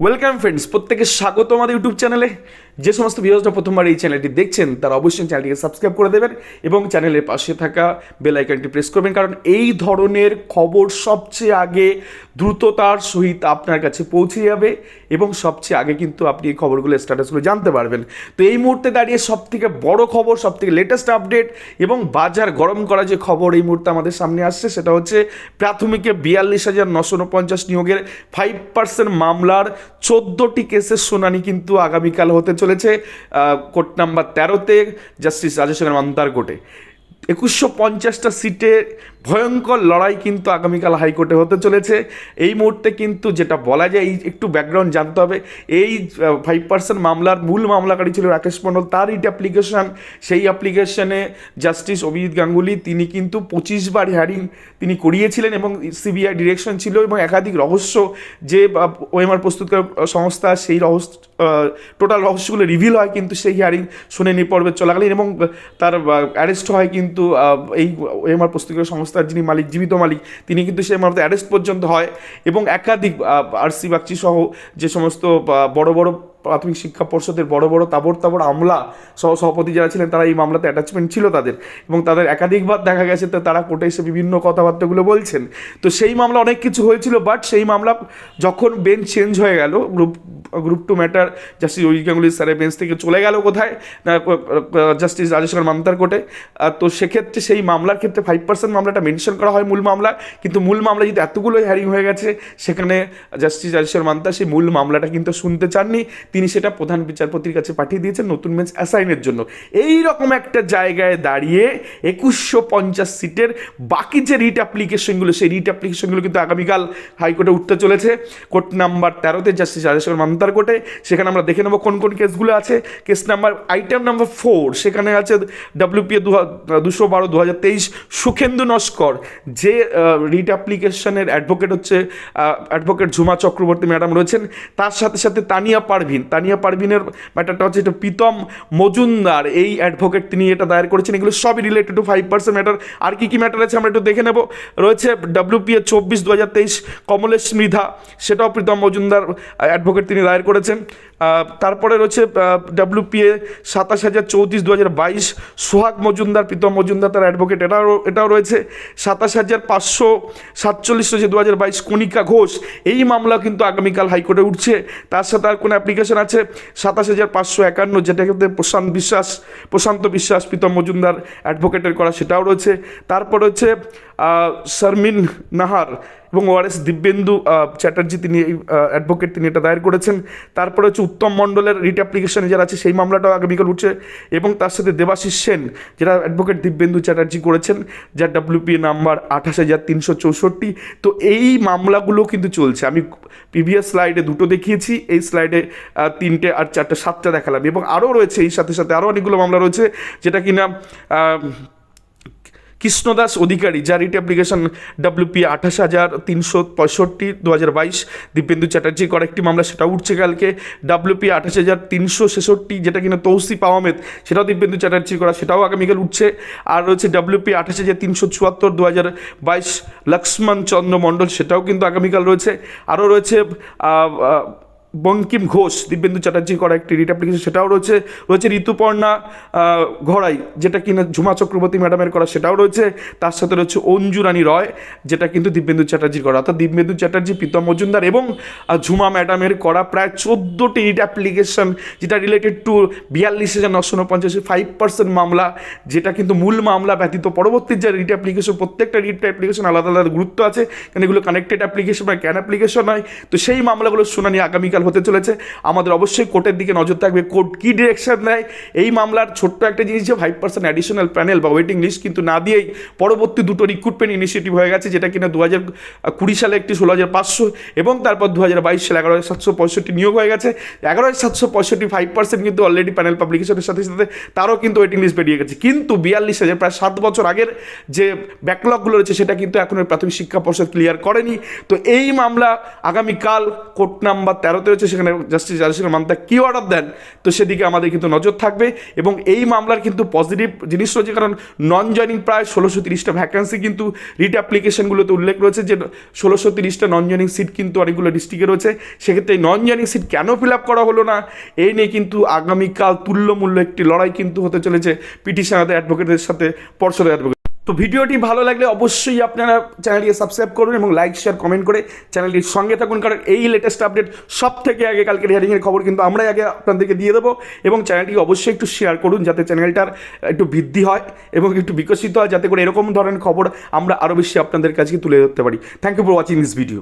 Welcome friends, প্রত্যেকে স্বাগত আমাদের ইউটিউব চ্যানেলে। যে সমস্ত ভিউয়ার্সরা প্রথমবার এই চ্যানেলটি দেখছেন তারা অবশ্যই চ্যানেলটিকে সাবস্ক্রাইব করে দেবেন এবং চ্যানেলের পাশে থাকা বেল আইকনটি প্রেস করবেন, কারণ এই ধরনের খবর সবচেয়ে আগে দ্রুততার সহিত আপনার কাছে পৌঁছে যাবে এবং সবচেয়ে আগে কিন্তু আপনি এই খবরগুলো স্ট্যাটাসগুলো জানতে পারবেন। তো এই মুহূর্তে দাঁড়িয়ে সবথেকে বড় খবর, সবথেকে লেটেস্ট আপডেট এবং বাজার গরম করা যে খবর এই মুহূর্তে আমাদের সামনে আসছে সেটা হচ্ছে প্রাথমিকে 42,949 নিয়োগের 5% মামলার 14টি কেসের শুনানি কিন্তু আগামীকাল হতে চলেছে কোর্ট নাম্বার 13-তে জাস্টিস রাজেশ মান্তার কোর্টে। 2150টা সিটে ভয়ঙ্কর লড়াই কিন্তু আগামীকাল হাইকোর্টে হতে চলেছে। এই মুহূর্তে কিন্তু যেটা বলা যায়, এই একটু ব্যাকগ্রাউন্ড জানতে হবে। এই 5% মামলার মূল মামলাকারী ছিল রাকেশ মণ্ডল, তার রিট অ্যাপ্লিকেশন। সেই অ্যাপ্লিকেশনে জাস্টিস অভিজিৎ গাঙ্গুলি তিনি কিন্তু 25 বার হিয়ারিং তিনি করিয়েছিলেন এবং সিবিআই ডিরেকশন ছিল এবং একাধিক রহস্য যে ওএমআর প্রস্তুতকারক সংস্থা সেই রহস্য টোটাল রহস্যগুলো রিভিল হয় কিন্তু সেই হিয়ারিং শুনানি পর্বে চলাকালীন, এবং তার অ্যারেস্ট হয় কিন্তু এই ওএমআর প্রস্তুতকারক সংস্থার যিনি মালিক, জীবিত মালিক, তিনি কিন্তু সেই মামলাতে অ্যারেস্ট পর্যন্ত হয় এবং একাধিক আরসি বাগচি সহ যে সমস্ত বড় বড় প্রাথমিক শিক্ষা পর্ষদের বড় বড় তাবড় আমলা সভাপতি যারা ছিলেন তারা এই মামলাতে অ্যাটাচমেন্ট ছিল তাদের, এবং তাদের একাধিকবার দেখা গেছে তো তারা কোর্টে এসে বিভিন্ন কথাবার্তাগুলো বলছেন। তো সেই মামলা অনেক কিছু হয়েছিল, বাট সেই মামলা যখন বেঞ্চ চেঞ্জ হয়ে গেল, group two matter justice Ajit Ganguly স্যারের বেঞ্চ থেকে চলে গেল কোথায় না জাস্টিস রাজেশ মান্তার কোর্টে। তো সেক্ষেত্রে সেই মামলার ক্ষেত্রে 5% মামলাটা মেনশন করা হয় মূল মামলা, কিন্তু মূল মামলা যেহেতু এতগুলো হিয়ারিং হয়ে গেছে সেখানে জাস্টিস রাজেশ মান্তা সেই মূল মামলাটা কিন্তু শুনতে চাননি, তিনি সেটা প্রধান বিচারপতির কাছে পাঠিয়ে দিয়েছেন নতুন বেঞ্চ অ্যাসাইনের জন্য। এই রকম একটা জায়গায় দাঁড়িয়ে 2150 সিটের বাকি যে রিট অ্যাপ্লিকেশনগুলো, সেই রিট অ্যাপ্লিকেশনগুলো কিন্তু আগামীকাল হাইকোর্টে উঠতে চলেছে কোর্ট নাম্বার 13-তে জাস্টিস রাজেশ মান্তার কোর্টে। সেখানে আমরা দেখে নেব কোন কোন কেসগুলো আছে। কেস নাম্বার আইটেম নাম্বার 4, সেখানে আছে WPA 212/2023 সুখেন্দু নস্কর, যে রিট অ্যাপ্লিকেশনের অ্যাডভোকেট হচ্ছে অ্যাডভোকেট ঝুমা চক্রবর্তী ম্যাডাম রয়েছেন, তার সাথে সাথে তানিয়া পারভিনের ম্যাটারটা হচ্ছে এটা প্রীতম মজুমদার, এই অ্যাডভোকেট তিনি এটা দায়ের করেছেন। এগুলো সবই রিলেটেড টু 5% ম্যাটার। আর কি ম্যাটার আছে আমরা একটু দেখে নেব। রয়েছে WPA 24/2023 কমলেশ মৃধা, সেটাও প্রীতম মজুমদার অ্যাডভোকেট তিনি দায়ের করেছেন। তারপরে রয়েছে WPA 27,034/2022 সোহাগ মজুমদার, প্রীতম মজুমদার তার অ্যাডভোকেট, এটাও রয়েছে। 27,547 রয়েছে 2022 কণিকা ঘোষ, এই মামলা কিন্তু আগামীকাল হাইকোর্টে উঠছে। তার সাথে আর কোনো অ্যাপ্লিকেশন আছে 27,551, যেটা কিন্তু প্রশান্ত বিশ্বাস প্রীতম মজুমদার অ্যাডভোকেটের করা, সেটাও রয়েছে। তারপর হচ্ছে শারমিন নাহার এবং ওআরএস দিব্যেন্দু চ্যাটার্জি, তিনি অ্যাডভোকেট, তিনি এটা দায়ের করেছেন। তারপরে হচ্ছে উত্তম মণ্ডলের রিট অ্যাপ্লিকেশন যারা আছে সেই মামলাটাও আগামীকাল উঠছে, এবং তার সাথে দেবাশিস সেন যেটা অ্যাডভোকেট দিব্যেন্দু চ্যাটার্জি করেছেন, যার WPA নাম্বার 28,364। তো এই মামলাগুলো কিন্তু চলছে। আমি প্রিভিয়াস স্লাইডে 2টো দেখিয়েছি, এই স্লাইডে 3টে আর 4টে 7টা দেখালাম, এবং আরও রয়েছে এই সাথে সাথে আরও অনেকগুলো মামলা রয়েছে, যেটা কিনা কৃষ্ণদাস অধিকারী, যার writ application WPA 28,365 2022 Dibyendu Chatterjee করা একটি মামলা, সেটা উঠছে কালকে। WPA 28,366, যেটা কিনা তৌসিফ আহমেদ, সেটাও দিব্যেন্দু চ্যাটার্জি করা, সেটাও আগামীকাল উঠছে। আর রয়েছে WPA 28,374 2022 লক্ষ্মণ চন্দ্র মণ্ডল, সেটাও কিন্তু আগামীকাল রয়েছে। আরও রয়েছে বঙ্কিম ঘোষ, দিব্যেন্দু চ্যাটার্জি করা একটি রিট অ্যাপ্লিকেশন, সেটাও রয়েছে। ঋতুপর্ণা ঘড়াই, যেটা কিনা ঝুমা চক্রবর্তী ম্যাডামের করা, সেটাও রয়েছে। তার সাথে রয়েছে অঞ্জু রানী রয়, যেটা কিন্তু দিব্যেন্দু চ্যাটার্জির করা। অর্থাৎ দিব্যেন্দু চ্যাটার্জি, প্রীতম মজুমদার এবং ঝুমা ম্যাডামের করা প্রায় 14টি রিট অ্যাপ্লিকেশন, যেটা রিলেটেড টু 42,950 5% মামলা, যেটা কিন্তু মূল মামলা ব্যতীত পরবর্তী যে রিট অ্যাপ্লিকেশন, প্রত্যেকটা রিট অ্যাপ্লিকেশন আলাদা আলাদা গুরুত্ব আছে, কারণ এগুলো কানেক্টেড অ্যাপ্লিকেশন বা ক্যান অ্যাপ্লিকেশন নয়। তো সেই মামলাগুলোর শুনানি আগামীকাল হতে চলেছে। আমাদের অবশ্যই কোর্টের দিকে নজর থাকবে, কোর্ট কী ডিরেকশন নেয়। এই মামলার ছোট্ট একটা জিনিস যে 5% অ্যাডিশনাল প্যানেল বা ওয়েটিং লিস্ট কিন্তু না দিয়েই পরবর্তী 2টো রিক্রুটমেন্ট ইনিশিয়েটিভ হয়ে গেছে, যেটা কিনা 2020 সালে একটি 16,500 এবং তারপর 2022 সালে 11,765 নিয়োগ হয়ে গেছে। 11,765 5% কিন্তু অলরেডি প্যানেল পাবলিকেশনের সাথে সাথে তারও কিন্তু ওয়েটিং লিস্ট বেরিয়ে গেছে, কিন্তু 42,000 প্রায় 7 বছর আগের যে ব্যাকলগগুলো রয়েছে সেটা কিন্তু এখনো প্রাথমিক শিক্ষা পর্ষদ ক্লিয়ার করেনি। তো এই মামলা আগামীকাল কোর্ট নাম্বার 13-তে জানাতে হচ্ছে সেখানে জাস্টিস রাজশেখর মান্তা কী অর্ডার দেন, তো সেদিকে আমাদের কিন্তু নজর থাকবে। এবং এই মামলার কিন্তু পজিটিভ জিনিস রয়েছে, কারণ নন জয়নিং প্রায় 1630টা ভ্যাকান্সি কিন্তু রিট অ্যাপ্লিকেশনগুলোতে উল্লেখ রয়েছে যে 1630টা নন জয়নিং সিট কিন্তু অনেকগুলো ডিস্ট্রিক্টে রয়েছে। সেক্ষেত্রে এই নন জয়নিং সিট কেন ফিল আপ করা হলো না, এই নিয়ে কিন্তু আগামীকাল তুল্যমূল্য একটি লড়াই কিন্তু হতে চলেছে পিটিশনারদের অ্যাডভোকেটদের সাথে পর্ষদের অ্যাডভোকেট। তো ভিডিওটি ভালো লাগলে অবশ্যই আপনারা চ্যানেলটিকে সাবস্ক্রাইব করুন এবং লাইক শেয়ার কমেন্ট করে চ্যানেলটির সঙ্গে থাকুন, কারণ এই লেটেস্ট আপডেট সব থেকে আগে কালকের হিয়ারিংয়ের খবর কিন্তু আমরাই আগে আপনাদেরকে দিয়ে দেবো। এবং চ্যানেলটিকে অবশ্যই একটু শেয়ার করুন যাতে চ্যানেলটার একটু বৃদ্ধি হয় এবং একটু বিকশিত হয়, যাতে করে এরকম ধরনের খবর আমরা আরও বেশি আপনাদের কাছে তুলে ধরতে পারি। Thank you for watching this video.